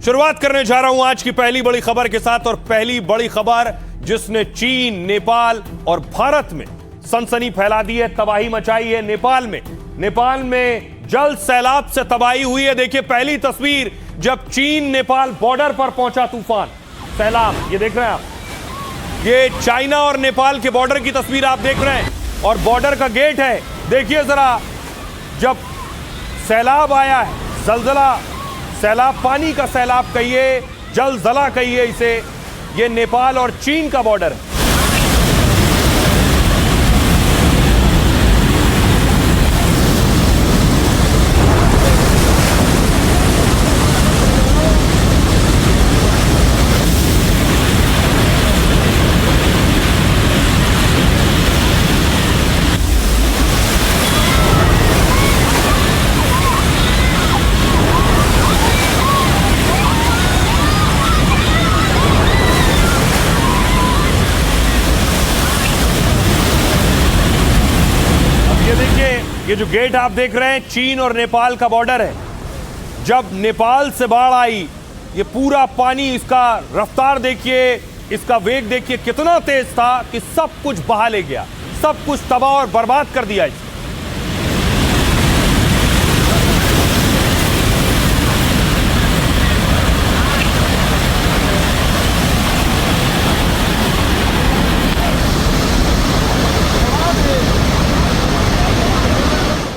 शुरुआत करने जा रहा हूं आज की पहली बड़ी खबर के साथ, और पहली बड़ी खबर जिसने चीन, नेपाल और भारत में सनसनी फैला दी है, तबाही मचाई है। नेपाल में जल सैलाब से तबाही हुई है। देखिए पहली तस्वीर, जब चीन नेपाल बॉर्डर पर पहुंचा तूफान सैलाब, ये देख रहे हैं आप, ये चाइना और नेपाल के बॉर्डर की तस्वीर आप देख रहे हैं, और बॉर्डर का गेट है। देखिए जरा, जब सैलाब आया है, जलजला सैलाब, पानी का सैलाब कहिए, जलजला कहिए इसे, ये नेपाल और चीन का बॉर्डर है। ये जो गेट आप देख रहे हैं, चीन और नेपाल का बॉर्डर है। जब नेपाल से बाढ़ आई, ये पूरा पानी, इसका रफ्तार देखिए, इसका वेग देखिए कितना तेज था कि सब कुछ बहा ले गया, सब कुछ तबाह और बर्बाद कर दिया इसे।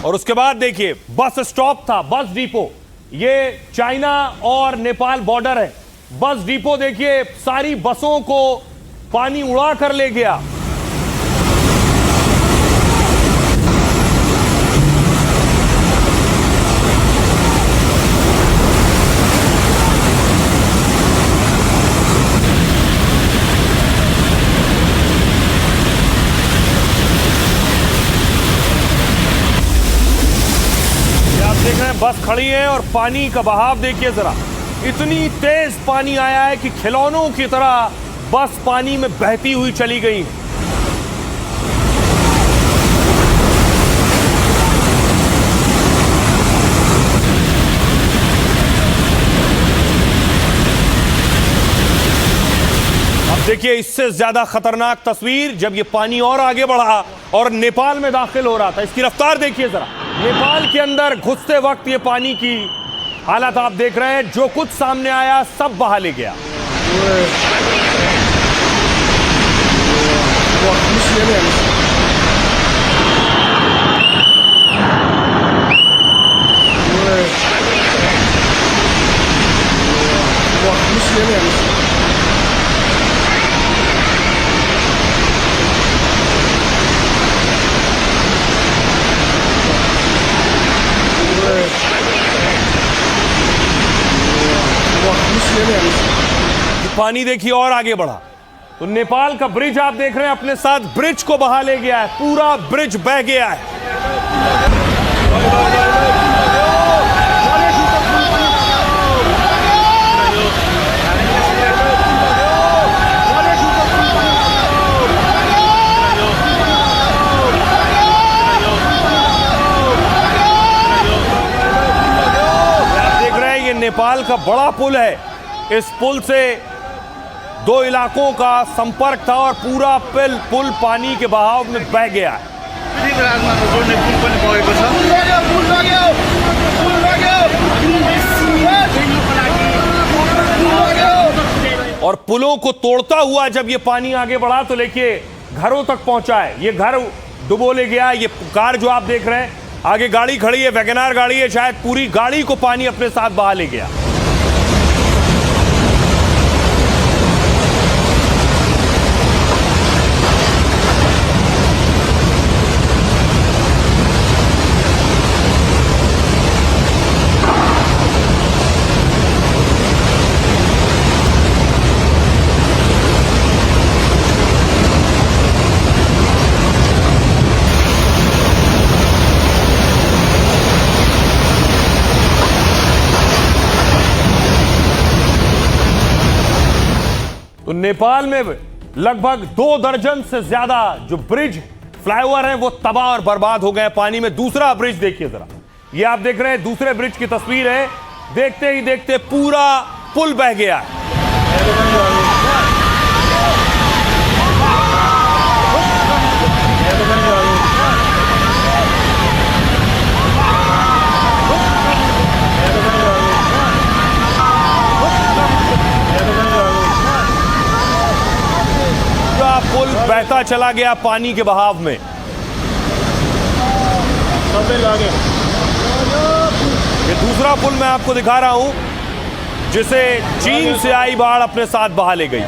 और उसके बाद देखिए बस स्टॉप था, बस डिपो, ये चाइना और नेपाल बॉर्डर है। बस डिपो देखिए, सारी बसों को पानी उड़ा कर ले गया। देख रहे हैं बस खड़ी है और पानी का बहाव देखिए जरा, इतनी तेज पानी आया है कि खिलौनों की तरह बस पानी में बहती हुई चली गई है। अब देखिए इससे ज्यादा खतरनाक तस्वीर, जब ये पानी और आगे बढ़ा और नेपाल में दाखिल हो रहा था। इसकी रफ्तार देखिए जरा, नेपाल के अंदर घुसते वक्त ये पानी की हालत आप देख रहे हैं। जो कुछ सामने आया सब बहा ले गया। पानी देखिए और आगे बढ़ा तो नेपाल का ब्रिज आप देख रहे हैं अपने साथ, ब्रिज को बहा ले गया है, पूरा ब्रिज बह गया है। आप देख रहे हैं ये नेपाल का बड़ा पुल है। इस पुल से दो इलाकों का संपर्क था और पूरा पुल पानी के बहाव में बह गया है। और पुलों को तोड़ता हुआ जब ये पानी आगे बढ़ा तो देखिए घरों तक पहुंचा है। ये घर डुबो ले गया। ये कार जो आप देख रहे हैं, आगे गाड़ी खड़ी है, वैगनार गाड़ी है, शायद पूरी गाड़ी को पानी अपने साथ बहा ले गया। तो नेपाल में लगभग 2 दर्जन से ज्यादा जो ब्रिज, फ्लाईओवर हैं वो तबाह और बर्बाद हो गए पानी में। दूसरा ब्रिज देखिए जरा, ये आप देख रहे हैं दूसरे ब्रिज की तस्वीर है। देखते ही देखते पूरा पुल बह गया है। पुल बहता चला गया पानी के बहाव में। ये दूसरा पुल मैं आपको दिखा रहा हूं जिसे चीन से आई बाढ़ अपने साथ बहा ले गई।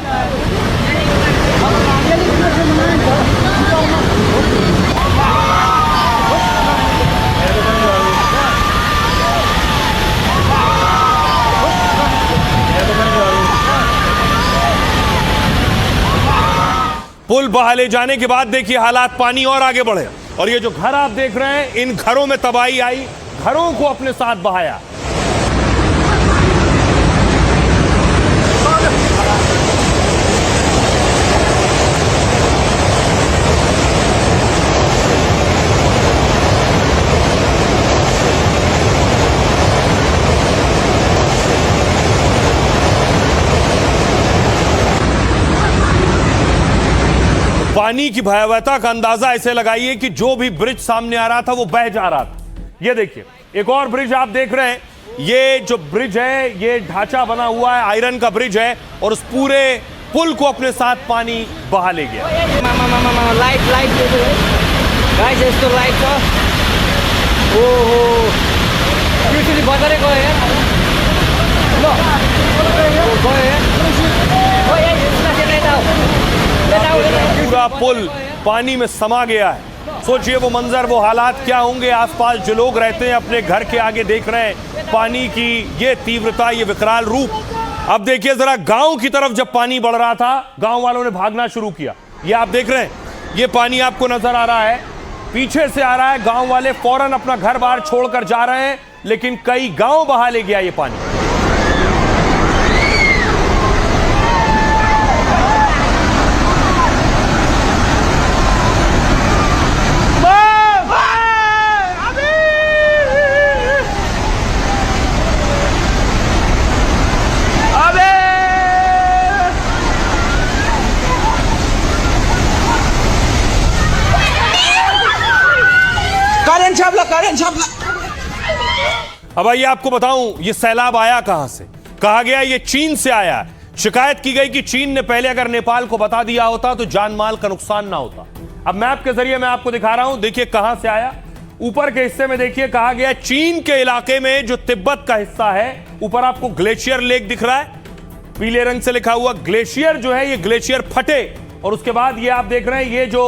पुल बहा ले जाने के बाद देखिए हालात पानी और आगे बढ़े और ये जो घर आप देख रहे हैं इन घरों में तबाही आई, घरों को अपने साथ बहाया। पानी की भयावहता का अंदाजा ऐसे लगाइए कि जो भी ब्रिज सामने आ रहा था वो बह जा रहा था। ये देखिए एक और ब्रिज आप देख रहे हैं, ये जो ब्रिज है ये ढांचा बना हुआ है, आयरन का ब्रिज है और उस पूरे पुल को अपने साथ पानी बहा ले गया। पूरा पुल पानी में समा गया है। सोचिए वो मंजर, वो हालात क्या होंगे। आसपास जो लोग रहते हैं अपने घर के आगे देख रहे हैं पानी की ये तीव्रता, ये विकराल रूप। अब देखिए जरा गांव की तरफ जब पानी बढ़ रहा था गांव वालों ने भागना शुरू किया। ये आप देख रहे हैं, ये पानी आपको नजर आ रहा है, पीछे से आ रहा है। गांव वाले फौरन अपना घर बार छोड़कर जा रहे हैं, लेकिन कई गांव बहा ले गया ये पानी। अब आइए आपको बताऊं ये सैलाब आया कहां से। कहा गया ये चीन से आया। शिकायत की गई कि चीन ने पहले अगर नेपाल को बता दिया होता तो जान माल का नुकसान ना होता। अब मैप के जरिए मैं आपको दिखा रहा हूं, देखिए कहां से आया। ऊपर के हिस्से में देखिए कहा गया चीन के इलाके में जो तिब्बत का हिस्सा है, ऊपर आपको ग्लेशियर लेक दिख रहा है, पीले रंग से लिखा हुआ। ग्लेशियर जो है ये ग्लेशियर फटे और उसके बाद ये आप देख रहे हैं ये जो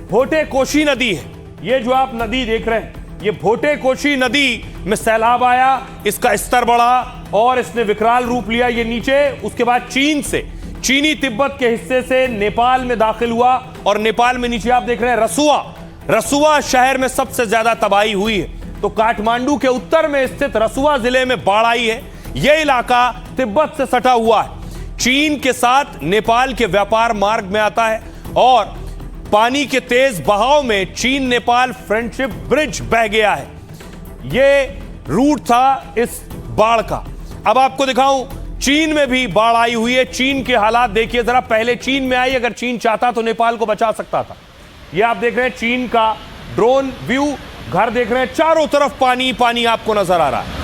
भोटे कोशी नदी है, ये जो आप नदी देख रहे हैं ये भोटे कोशी नदी में सैलाब आया, इसका स्तर बढ़ा और इसने विकराल रूप लिया। ये नीचे उसके बाद चीन से, चीनी तिब्बत के हिस्से से नेपाल में दाखिल हुआ और नेपाल में नीचे आप देख रहे हैं रसुआ शहर में सबसे ज्यादा तबाही हुई है। तो काठमांडू के उत्तर में स्थित रसुआ जिले में बाढ़ आई है। यह इलाका तिब्बत से सटा हुआ है, चीन के साथ नेपाल के व्यापार मार्ग में आता है और पानी के तेज बहाव में चीन नेपाल फ्रेंडशिप ब्रिज बह गया है। यह रूट था इस बाढ़ का। अब आपको दिखाऊं चीन में भी बाढ़ आई हुई है। चीन के हालात देखिए जरा। पहले चीन में आई, अगर चीन चाहता तो नेपाल को बचा सकता था। यह आप देख रहे हैं चीन का ड्रोन व्यू, घर देख रहे हैं, चारों तरफ पानी पानी आपको नजर आ रहा है।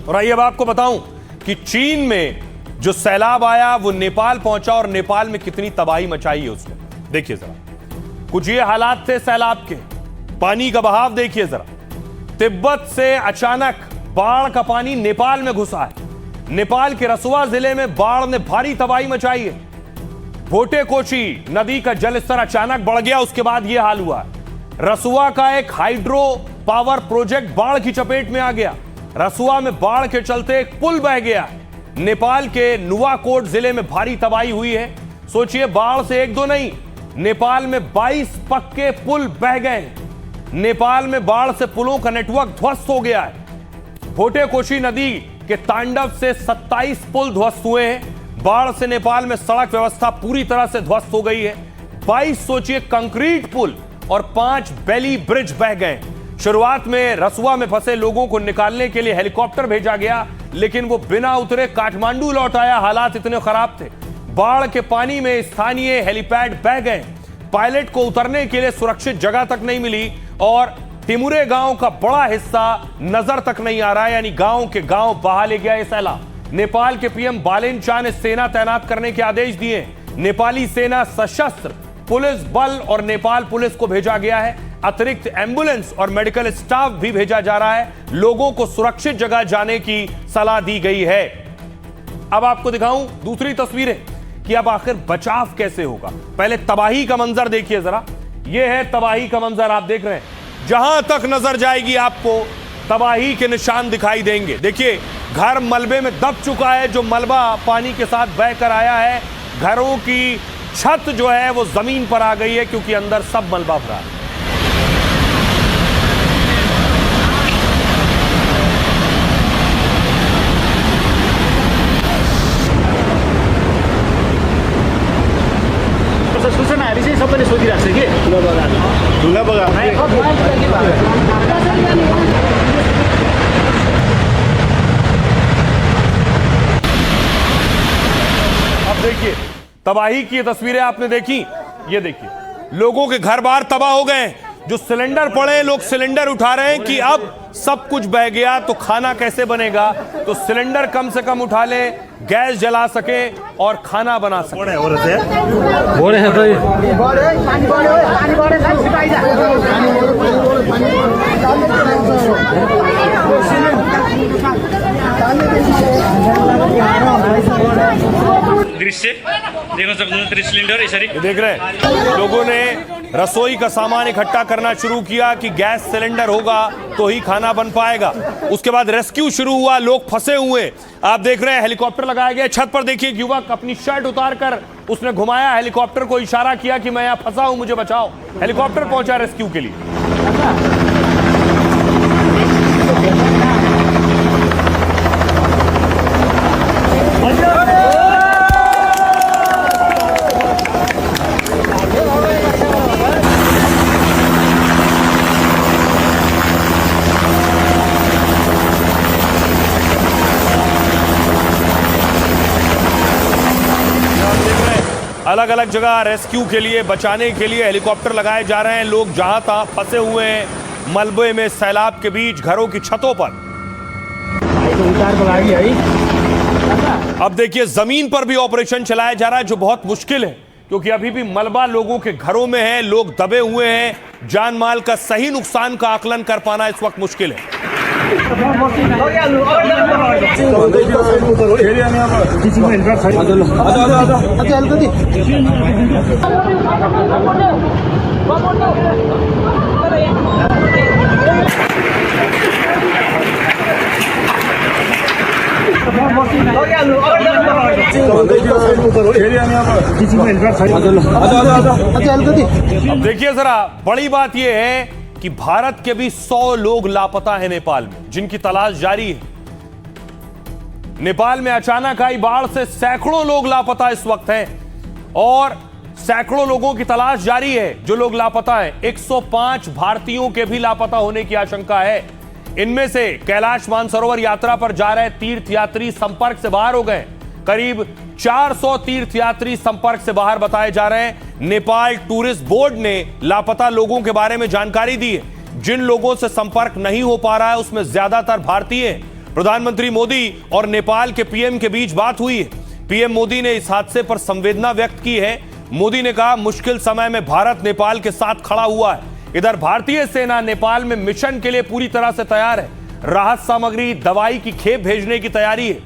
और आइए अब आपको बताऊं कि चीन में जो सैलाब आया वो नेपाल पहुंचा और नेपाल में कितनी तबाही मचाई है उसने। देखिए जरा, कुछ ये हालात थे सैलाब के। पानी का बहाव देखिए जरा। तिब्बत से अचानक बाढ़ का पानी नेपाल में घुसा है। नेपाल के रसुआ जिले में बाढ़ ने भारी तबाही मचाई है। भोटे कोशी नदी का जलस्तर अचानक बढ़ गया, उसके बाद यह हाल हुआ। रसुआ का एक हाइड्रो पावर प्रोजेक्ट बाढ़ की चपेट में आ गया। रसुआ में बाढ़ के चलते एक पुल बह गया। नेपाल के नुवाकोट जिले में भारी तबाही हुई है। सोचिए बाढ़ से एक दो नहीं, नेपाल में 22 पक्के पुल बह गए। नेपाल में बाढ़ से पुलों का नेटवर्क ध्वस्त हो गया है। भोटे कोशी नदी के तांडव से 27 पुल ध्वस्त हुए हैं। बाढ़ से नेपाल में सड़क व्यवस्था पूरी तरह से ध्वस्त हो गई है। 22 सोचिए कंक्रीट पुल और 5 बेली ब्रिज बह गए। शुरुआत में रसुआ में फंसे लोगों को निकालने के लिए हेलीकॉप्टर भेजा गया, लेकिन वो बिना उतरे काठमांडू लौट आया। हालात इतने खराब थे। बाढ़ के पानी में स्थानीय हेलीपैड बह गए। पायलट को उतरने के लिए सुरक्षित जगह तक नहीं मिली और टिमुरे गांव का बड़ा हिस्सा नजर तक नहीं आ रहा, यानी गांव के गांव बहा ले गया ये सैलाब। नेपाल के पीएम बालेन शाह ने सेना तैनात करने के आदेश दिए। नेपाली सेना, सशस्त्र पुलिस बल और नेपाल पुलिस को भेजा गया है। अतिरिक्त एम्बुलेंस और मेडिकल स्टाफ भी भेजा जा रहा है। लोगों को सुरक्षित जगह जाने की सलाह दी गई है। अब आपको दिखाऊं दूसरी तस्वीरें कि अब आखिर बचाव कैसे होगा। पहले तबाही का मंजर देखिए जरा। यह है तबाही का मंजर, आप देख रहे हैं। जहां तक नजर जाएगी आपको तबाही के निशान दिखाई देंगे। देखिए, घर मलबे में दब चुका है। जो मलबा पानी के साथ बहकर आया है, घरों की छत जो है वो जमीन पर आ गई है, क्योंकि अंदर सब मलबा भरा है। सूचनाहरू चाहिँ सबैले सोधिरहेको छ कि ढुङ्गा बगा अब देखिए तबाही की तस्वीरें आपने देखी। ये देखिए, लोगों के घर बार तबाह हो गए। जो सिलेंडर पड़े, लोग सिलेंडर उठा रहे हैं कि अब सब कुछ बह गया तो खाना कैसे बनेगा। तो सिलेंडर कम से कम उठा ले, गैस जला सके और खाना बना सके। दृश्य देख सक्नुहुन्छ सिलिन्डर यसरी देख रहे हैं, लोगों ने रसोई का सामान इकट्ठा करना शुरू किया कि गैस सिलेंडर होगा तो ही खाना बन पाएगा। उसके बाद रेस्क्यू शुरू हुआ, लोग फंसे हुए। आप देख रहे हैं हेलीकॉप्टर लगाया गया। छत पर देखिए, एक युवक अपनी शर्ट उतारकर उसने घुमाया, हेलीकॉप्टर को इशारा किया कि मैं यहाँ फंसा हूं, मुझे बचाओ। हेलीकॉप्टर पहुंचा रेस्क्यू के लिए। अलग अलग जगह रेस्क्यू के लिए, बचाने के लिए हेलीकॉप्टर लगाए जा रहे हैं। लोग जहां तहां फंसे हुए हैं मलबे में, सैलाब के बीच, घरों की छतों पर। अब देखिए, जमीन पर भी ऑपरेशन चलाया जा रहा है, जो बहुत मुश्किल है, क्योंकि अभी भी मलबा लोगों के घरों में है, लोग दबे हुए हैं। जान माल का सही नुकसान का आकलन कर पाना इस वक्त मुश्किल है। अब देखिए जरा, बड़ी बात यह है कि भारत के भी 100 लोग लापता हैं नेपाल में, जिनकी तलाश जारी है। नेपाल में अचानक आई बाढ़ से सैकड़ों लोग लापता इस वक्त हैं और सैकड़ों लोगों की तलाश जारी है। जो लोग लापता हैं, 105 भारतीयों के भी लापता होने की आशंका है। इनमें से कैलाश मानसरोवर यात्रा पर जा रहे तीर्थयात्री संपर्क से बाहर हो गए। करीब 400 तीर्थयात्री संपर्क से बाहर बताए जा रहे हैं। नेपाल टूरिस्ट बोर्ड ने लापता लोगों के बारे में जानकारी दी है। जिन लोगों से संपर्क नहीं हो पा रहा है उसमें ज्यादातर भारतीय हैं। प्रधानमंत्री मोदी और नेपाल के पीएम के बीच बात हुई है। पीएम मोदी ने इस हादसे पर संवेदना व्यक्त की है। मोदी ने कहा, मुश्किल समय में भारत नेपाल के साथ खड़ा हुआ है। इधर भारतीय सेना नेपाल में मिशन के लिए पूरी तरह से तैयार है। राहत सामग्री, दवाई की खेप भेजने की तैयारी है।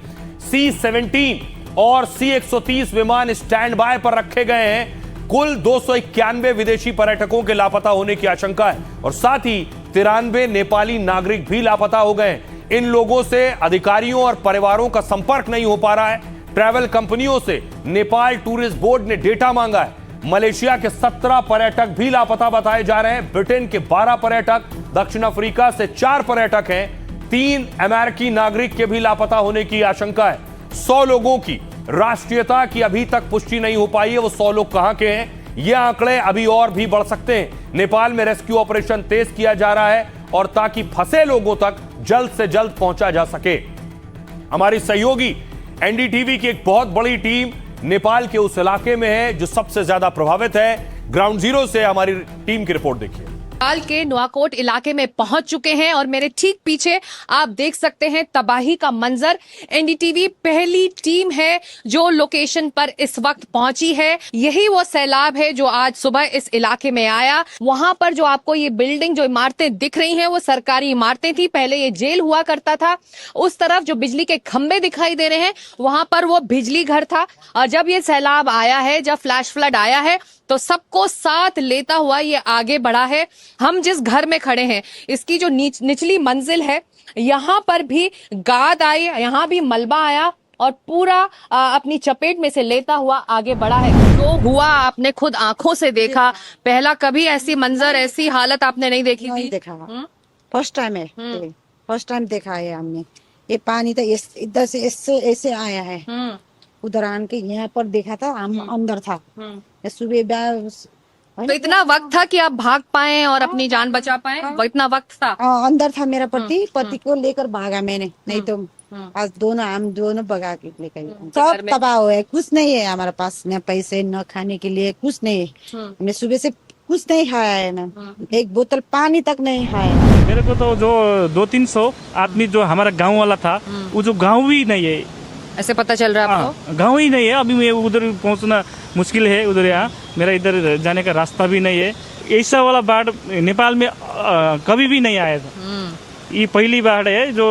C-17 और C-130 विमान स्टैंड बाय पर रखे गए हैं। कुल 291 विदेशी पर्यटकों के लापता होने की आशंका है और साथ ही 93 नेपाली नागरिक भी लापता हो गए। इन लोगों से अधिकारियों और परिवारों का संपर्क नहीं हो पा रहा है। ट्रैवल कंपनियों से नेपाल टूरिस्ट बोर्ड ने डेटा मांगा है। मलेशिया के 17 पर्यटक भी लापता बताए जा रहे हैं। ब्रिटेन के 12 पर्यटक, दक्षिण अफ्रीका से 4 पर्यटक हैं, 3 अमेरिकी नागरिक के भी लापता होने की आशंका है। 100 लोगों की राष्ट्रीयता की अभी तक पुष्टि नहीं हो पाई है। वो 100 लोग कहां के हैं, ये आंकड़े अभी और भी बढ़ सकते हैं। नेपाल में रेस्क्यू ऑपरेशन तेज किया जा रहा है और ताकि फंसे लोगों तक जल्द से जल्द पहुंचा जा सके। हमारी सहयोगी एनडीटीवी की एक बहुत बड़ी टीम नेपाल के उस इलाके में है जो सबसे ज्यादा प्रभावित है। ग्राउंड जीरो से हमारी टीम की रिपोर्ट देखिए। नेपाल के नुआकोट इलाके में पहुंच चुके हैं और मेरे ठीक पीछे आप देख सकते हैं तबाही का मंजर। एनडीटीवी पहली टीम है जो लोकेशन पर इस वक्त पहुंची है। यही वो सैलाब है जो आज सुबह इस इलाके में आया। वहां पर जो आपको ये बिल्डिंग, जो इमारतें दिख रही हैं, वो सरकारी इमारतें थी। पहले ये जेल हुआ करता था। उस तरफ जो बिजली के खंभे दिखाई दे रहे हैं, वहां पर वो बिजली घर था। और जब ये सैलाब आया है, जब फ्लैश फ्लड आया है, तो सबको साथ लेता हुआ ये आगे बढ़ा है। हम जिस घर में खड़े हैं, इसकी जो निचली मंजिल है, यहाँ पर भी गाद आई, यहाँ भी मलबा आया और पूरा अपनी चपेट में से लेता हुआ आगे बढ़ा है। जो हुआ आपने खुद आंखों से देखा। पहला कभी ऐसी मंजर, ऐसी हालत आपने नहीं देखी थी? देखा, फर्स्ट टाइम है। फर्स्ट टाइम देखा है हमने। ये पानी तो इधर से ऐसे आया है, उधर आन के यहाँ पर देखा था, हम अंदर था। सुबह तो इतना वक्त था कि आप भाग पाए और अपनी जान बचा पाए? वो इतना वक्त था? अंदर था मेरा पति को लेकर भागा मैंने, नहीं तो आज हम दोनों भगा के लेकर। सब तबाह हुआ, कुछ नहीं है हमारे पास, न पैसे न खाने के लिए कुछ नहीं है। हमने सुबह से कुछ नहीं खाया है, ना एक बोतल पानी तक नहीं खाया। मेरे को तो जो 200-300 आदमी जो हमारा गांव वाला था, वो जो गांव ही नहीं है, ऐसे पता चल रहा है आपको? गांव ही नहीं है। अभी मैं उधर पहुंचना मुश्किल है, उधर यहाँ मेरा इधर जाने का रास्ता भी नहीं है। ऐसा वाला बाढ़ नेपाल में कभी भी नहीं आया था। ये पहली बाढ़ है जो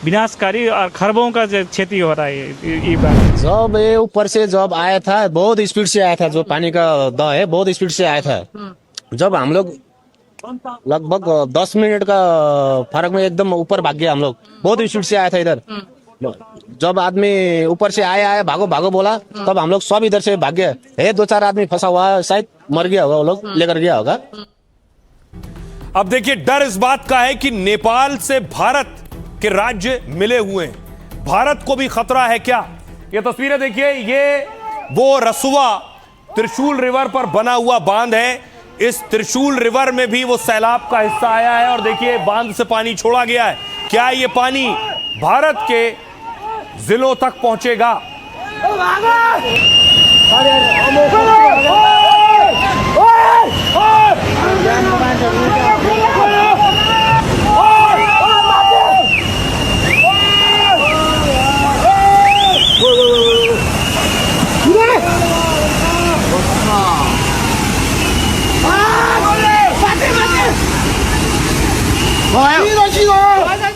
विनाशकारी और खरबों का क्षति हो रहा है ये बाढ़। जब ये ऊपर से जब आया था, बहुत स्पीड से आया था, जो पानी का दह है बहुत स्पीड से आया था। जब हम लोग लगभग 10 मिनट का फर्क में एकदम ऊपर भाग गया हम लोग, बहुत स्पीड से आया था इधर। जब आदमी ऊपर से आया भागो भागो बोला, तब हम लोग सब इधर से भाग गए। है 2-4 आदमी फंसा हुआ, शायद मर गया होगा, वो लोग लेकर गया होगा। अब देखिए, डर इस बात का है कि नेपाल से भारत के राज्य मिले हुए हैं, भारत को भी खतरा है क्या? ये तस्वीरें देखिए, ये वो रसुआ त्रिशूल रिवर पर बना हुआ बांध है। इस त्रिशूल रिवर में भी वो सैलाब का हिस्सा आया है और देखिए बांध से पानी छोड़ा गया है। क्या ये पानी भारत के जिलों तक पहुंचेगा?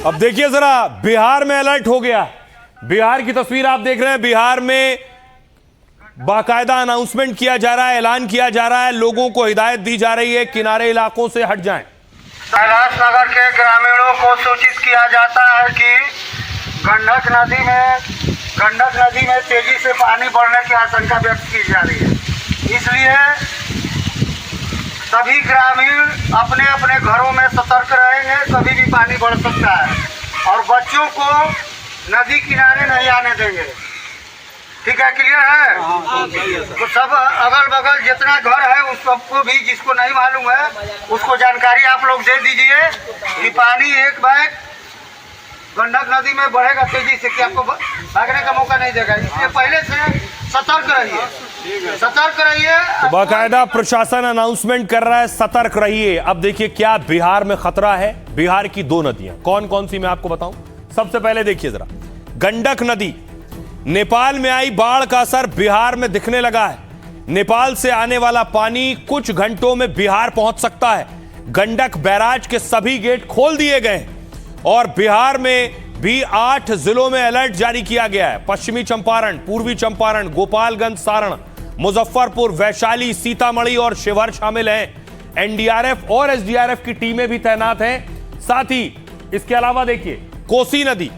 अब देखिए जरा, बिहार में अलर्ट हो गया। बिहार की तस्वीर आप देख रहे हैं। बिहार में बाकायदा अनाउंसमेंट किया जा रहा है, ऐलान किया जा रहा है, लोगों को हिदायत दी जा रही है किनारे इलाकों से हट जाएं। कैलाश नगर के ग्रामीणों को सूचित किया जाता है कि गंडक नदी में तेजी से पानी बढ़ने की आशंका व्यक्त की जा रही है। इसलिए सभी ग्रामीण अपने अपने घरों में सतर्क रहेंगे, कभी भी पानी बढ़ सकता है और बच्चों को नदी किनारे नहीं आने देंगे। ठीक है, क्लियर है? तो सब अगल बगल जितना घर है उस सबको भी, जिसको नहीं मालूम है उसको जानकारी आप लोग दे दीजिए कि पानी एक बैग गंडक नदी में बढ़ेगा तेजी से, कि आपको भागने का मौका नहीं देगा। इसलिए पहले से सतर्क रहिए। तो बाकायदा प्रशासन अनाउंसमेंट कर रहा है, सतर्क रहिए। अब देखिए क्या बिहार में खतरा है। बिहार की 2 नदियां कौन कौन सी मैं आपको बताऊं। सबसे पहले देखिए जरा, गंडक नदी, नेपाल में आई बाढ़ का असर बिहार में दिखने लगा है। नेपाल से आने वाला पानी कुछ घंटों में बिहार पहुंच सकता है। गंडक बैराज के सभी गेट खोल दिए गए और बिहार में भी 8 जिलों में अलर्ट जारी किया गया है। पश्चिमी चंपारण, पूर्वी चंपारण, गोपालगंज, सारण, मुजफ्फरपुर, वैशाली, सीतामढ़ी और शिवहर शामिल हैं। एनडीआरएफ और एसडीआरएफ की टीमें भी तैनात हैं। साथ ही इसके अलावा देखिए, कोसी नदी,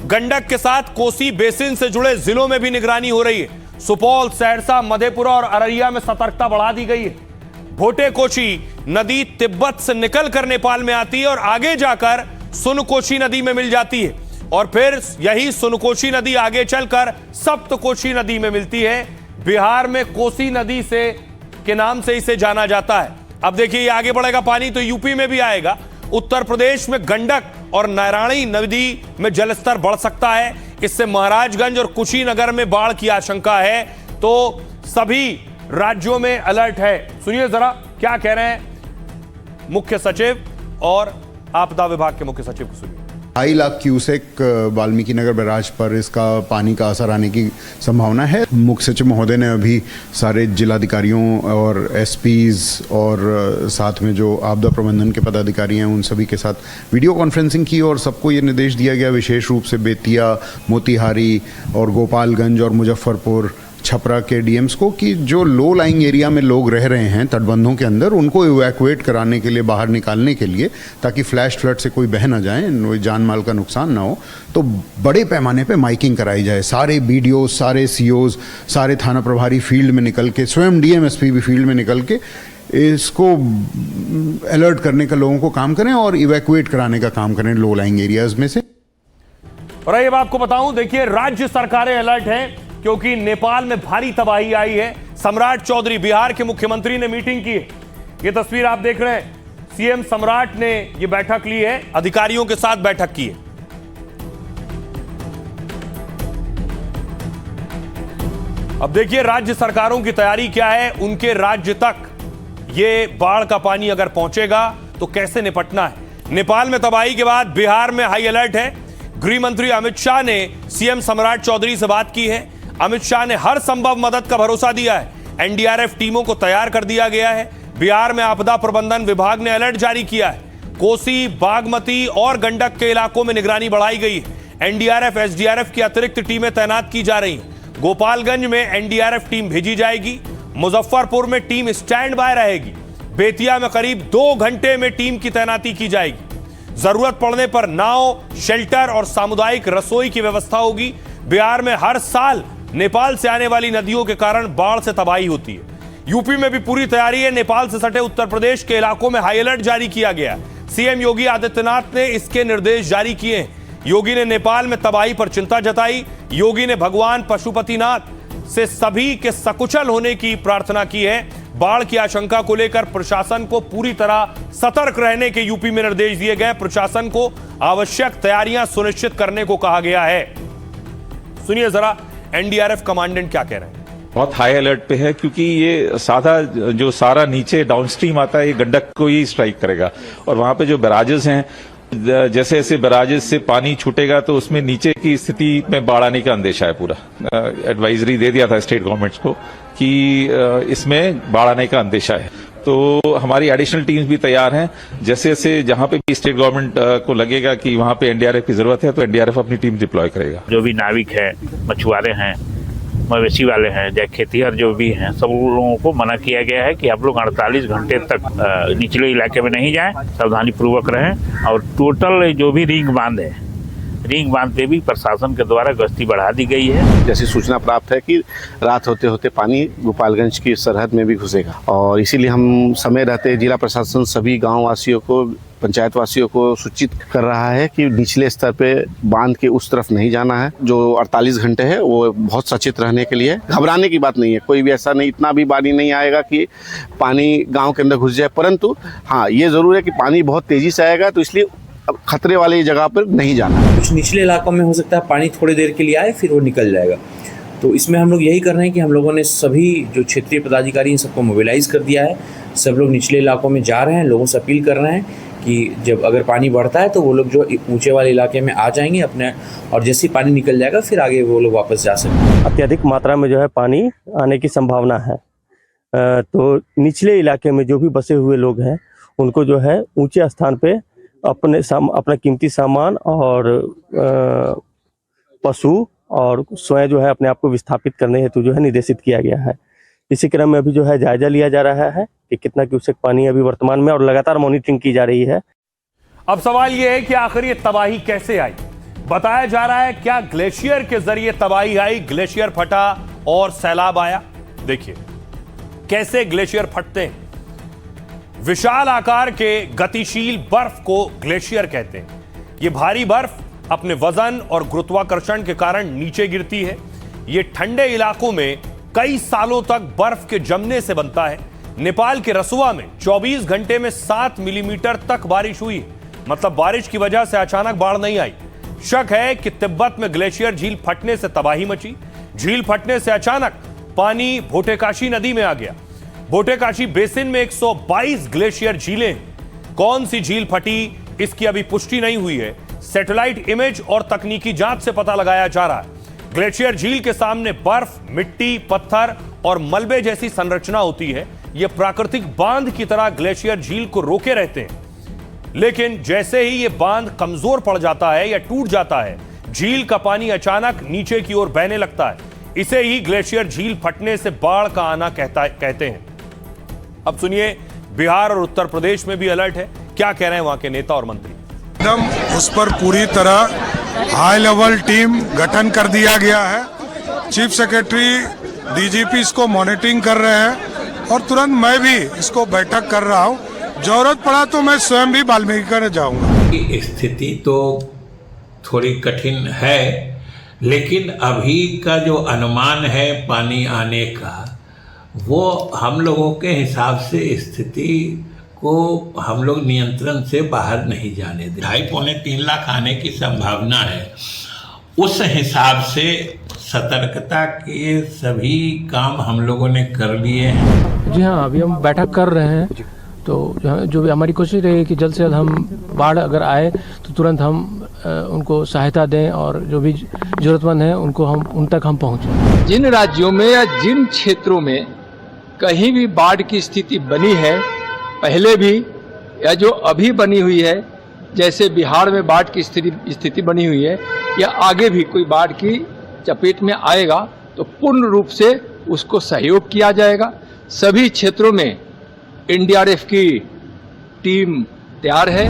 गंडक के साथ कोसी बेसिन से जुड़े जिलों में भी निगरानी हो रही है। सुपौल, सहरसा, मधेपुरा और अररिया में सतर्कता बढ़ा दी गई है। भोटे कोशी नदी तिब्बत से निकलकर नेपाल में आती है और आगे जाकर सुनकोशी नदी में मिल जाती है और फिर यही सुनकोशी नदी आगे चलकर सप्तकोशी नदी में मिलती है। बिहार में कोसी नदी से के नाम से इसे जाना जाता है। अब देखिए, ये आगे बढ़ेगा पानी तो यूपी में भी आएगा। उत्तर प्रदेश में गंडक और नारायणी नदी में जलस्तर बढ़ सकता है। इससे महाराजगंज और कुशीनगर में बाढ़ की आशंका है। तो सभी राज्यों में अलर्ट है। सुनिए जरा क्या कह रहे हैं मुख्य सचिव और आपदा विभाग के मुख्य सचिव को सुनिए। 2.5 लाख क्यूसेक वाल्मीकि नगर बैराज पर इसका पानी का असर आने की संभावना है। मुख्य सचिव महोदय ने अभी सारे जिलाधिकारियों और एसपीज और साथ में जो आपदा प्रबंधन के पदाधिकारी हैं उन सभी के साथ वीडियो कॉन्फ्रेंसिंग की और सबको ये निर्देश दिया गया, विशेष रूप से बेतिया, मोतिहारी और गोपालगंज और मुजफ्फरपुर, छपरा के डीएम्स को कि जो लो लाइंग एरिया में लोग रह रहे हैं तटबंधों के अंदर, उनको इवैक्यूएट कराने के लिए, बाहर निकालने के लिए, ताकि फ्लैश फ्लड से कोई बह ना जाए, जान माल का नुकसान ना हो। तो बड़े पैमाने पे माइकिंग कराई जाए। सारे बीडीओ, सारे सीओज, सारे थाना प्रभारी फील्ड में निकल के, स्वयं डीएमएसपी भी फील्ड में निकल के इसको अलर्ट करने का लोगों को काम करें और इवैक्यूएट कराने का काम करें लो लाइंग एरियाज में से। और अब आपको बताऊं, देखिए राज्य सरकारें अलर्ट हैं क्योंकि नेपाल में भारी तबाही आई है। सम्राट चौधरी, बिहार के मुख्यमंत्री ने मीटिंग की है। ये तस्वीर आप देख रहे हैं, सीएम सम्राट ने ये बैठक ली है, अधिकारियों के साथ बैठक की है। अब देखिए राज्य सरकारों की तैयारी क्या है। उनके राज्य तक ये बाढ़ का पानी अगर पहुंचेगा तो कैसे निपटना है। नेपाल में तबाही के बाद बिहार में हाई अलर्ट है। गृह मंत्री अमित शाह ने सीएम सम्राट चौधरी से बात की है। अमित शाह ने हर संभव मदद का भरोसा दिया है। एनडीआरएफ टीमों को तैयार कर दिया गया है। बिहार में आपदा प्रबंधन विभाग ने अलर्ट जारी किया है। कोसी, बागमती और गंडक के इलाकों में निगरानी बढ़ाई गई है। एनडीआरएफ, एसडीआरएफ की अतिरिक्त टीमें तैनात की जा रही हैं। गोपालगंज में एनडीआरएफ टीम भेजी जाएगी। मुजफ्फरपुर में टीम स्टैंड बाय रहेगी। बेतिया में करीब 2 घंटे में टीम की तैनाती की जाएगी। जरूरत पड़ने पर नाव, शेल्टर और सामुदायिक रसोई की व्यवस्था होगी। बिहार में हर साल नेपाल से आने वाली नदियों के कारण बाढ़ से तबाही होती है। यूपी में भी पूरी तैयारी है। नेपाल से सटे उत्तर प्रदेश के इलाकों में हाई अलर्ट जारी किया गया। सीएम योगी आदित्यनाथ ने इसके निर्देश जारी किए हैं। योगी ने नेपाल में तबाही पर चिंता जताई। योगी ने भगवान पशुपतिनाथ से सभी के सकुशल होने की प्रार्थना की है। बाढ़ की आशंका को लेकर प्रशासन को पूरी तरह सतर्क रहने के यूपी में निर्देश दिए गए। प्रशासन को आवश्यक तैयारियां सुनिश्चित करने को कहा गया है। सुनिए जरा एनडीआरएफ कमांडेंट क्या कह रहे हैं। बहुत हाई अलर्ट पे है क्योंकि ये जो सारा नीचे डाउनस्ट्रीम आता है ये गंडक को ही स्ट्राइक करेगा और वहां पे जो बैराजेस हैं, जैसे जैसे बैराजेस से पानी छूटेगा तो उसमें नीचे की स्थिति में बाढ़ आने का अंदेशा है। पूरा एडवाइजरी दे दिया था स्टेट गवर्नमेंट्स को कि इसमें बाढ़ आने का अंदेशा है। तो हमारी एडिशनल टीम्स भी तैयार हैं। जैसे जैसे जहां पे भी स्टेट गवर्नमेंट को लगेगा कि वहां पे एनडीआरएफ की जरूरत है तो एनडीआरएफ अपनी टीम डिप्लॉय करेगा। जो भी नाविक है, मछुआरे हैं, मवेशी वाले हैं, या खेतिहर जो भी हैं, सब लोगों को मना किया गया है कि आप लोग 48 घंटे तक निचले इलाके में नहीं जाएं, सावधानी पूर्वक रहें। और टोटल जो भी रिंग बांध है, रिंग बांध पे भी प्रशासन के द्वारा गश्ती बढ़ा दी गई है। जैसी सूचना प्राप्त है कि रात होते होते पानी गोपालगंज की सरहद में भी घुसेगा और इसीलिए हम समय रहते जिला प्रशासन सभी गांव वासियों को, पंचायत वासियों को सूचित कर रहा है कि निचले स्तर पे बांध के उस तरफ नहीं जाना है। जो 48 घंटे है वो बहुत सचेत रहने के लिए, घबराने की बात नहीं है। कोई भी ऐसा नहीं, इतना भी पानी नहीं आएगा कि पानी गाँव के अंदर घुस जाए, परंतु हाँ ये जरूर है कि पानी बहुत तेजी से आएगा, तो इसलिए अब खतरे वाली जगह पर नहीं जाना। कुछ निचले इलाकों में हो सकता है पानी थोड़ी देर के लिए आए फिर वो निकल जाएगा। तो इसमें हम लोग यही कर रहे हैं कि हम लोगों ने सभी जो क्षेत्रीय पदाधिकारी हैं सबको मोबिलाइज कर दिया है। सब लोग निचले इलाकों में जा रहे हैं, लोगों से अपील कर रहे हैं कि जब अगर पानी बढ़ता है तो वो लोग जो ऊंचे वाले इलाके में आ जाएंगे अपने, और जैसे ही पानी निकल जाएगा फिर आगे वो लोग वापस जा सकते। अत्यधिक मात्रा में जो है पानी आने की संभावना है, तो निचले इलाके में जो भी बसे हुए लोग हैं उनको जो है ऊंचे स्थान पे अपना कीमती सामान और पशु और स्वयं जो है अपने आप को विस्थापित करने हेतु जो है निर्देशित किया गया है। इसी क्रम में अभी जो है जायजा लिया जा रहा है कि कितना क्यूसेक पानी अभी वर्तमान में, और लगातार मॉनिटरिंग की जा रही है। अब सवाल यह है कि आखिर ये तबाही कैसे आई। बताया जा रहा है क्या ग्लेशियर के जरिए तबाही आई, ग्लेशियर फटा और सैलाब आया। देखिए कैसे ग्लेशियर फटते हैं। विशाल आकार के गतिशील बर्फ को ग्लेशियर कहते हैं। यह भारी बर्फ अपने वजन और गुरुत्वाकर्षण के कारण नीचे गिरती है। यह ठंडे इलाकों में कई सालों तक बर्फ के जमने से बनता है। नेपाल के रसुआ में 24 घंटे में 7 मिलीमीटर तक बारिश हुई। मतलब बारिश की वजह से अचानक बाढ़ नहीं आई। शक है कि तिब्बत में ग्लेशियर झील फटने से तबाही मची। झील फटने से अचानक पानी भोटेकाशी नदी में आ गया। भोटेकाशी बेसिन में 122 ग्लेशियर झीलें हैं। कौन सी झील फटी इसकी अभी पुष्टि नहीं हुई है। सैटेलाइट इमेज और तकनीकी जांच से पता लगाया जा रहा है। ग्लेशियर झील के सामने बर्फ, मिट्टी, पत्थर और मलबे जैसी संरचना होती है। यह प्राकृतिक बांध की तरह ग्लेशियर झील को रोके रहते हैं। लेकिन जैसे ही यह बांध कमजोर पड़ जाता है या टूट जाता है, झील का पानी अचानक नीचे की ओर बहने लगता है। इसे ही ग्लेशियर झील फटने से बाढ़ का आना कहते हैं। अब सुनिए, बिहार और उत्तर प्रदेश में भी अलर्ट है। क्या कह रहे हैं वहां के नेता और मंत्री। एकदम उस पर पूरी तरह हाई लेवल टीम गठन कर दिया गया है। चीफ सेक्रेटरी, डीजीपी इसको मॉनिटरिंग कर रहे हैं और तुरंत मैं भी इसको बैठक कर रहा हूं। जरूरत पड़ा तो मैं स्वयं भी वाल्मीकि कर जाऊंगा। स्थिति तो थोड़ी कठिन है, लेकिन अभी का जो अनुमान है पानी आने का, वो हम लोगों के हिसाब से स्थिति को हम लोग नियंत्रण से बाहर नहीं जाने दें। 2.5-3 लाख आने की संभावना है। उस हिसाब से सतर्कता के सभी काम हम लोगों ने कर लिए हैं। जी हाँ, अभी हम बैठक कर रहे हैं। तो जो भी हमारी कोशिश रहेगी कि जल्द से जल्द हम बाढ़ अगर आए तो तुरंत हम उनको सहायता दें और जो भी जरूरतमंद है उनको हम उन तक हम पहुँचें। जिन राज्यों में या जिन क्षेत्रों में कहीं भी बाढ़ की स्थिति बनी है, पहले भी या जो अभी बनी हुई है, जैसे बिहार में बाढ़ की स्थिति बनी हुई है, या आगे भी कोई बाढ़ की चपेट में आएगा तो पूर्ण रूप से उसको सहयोग किया जाएगा। सभी क्षेत्रों में एनडीआरएफ की टीम तैयार है।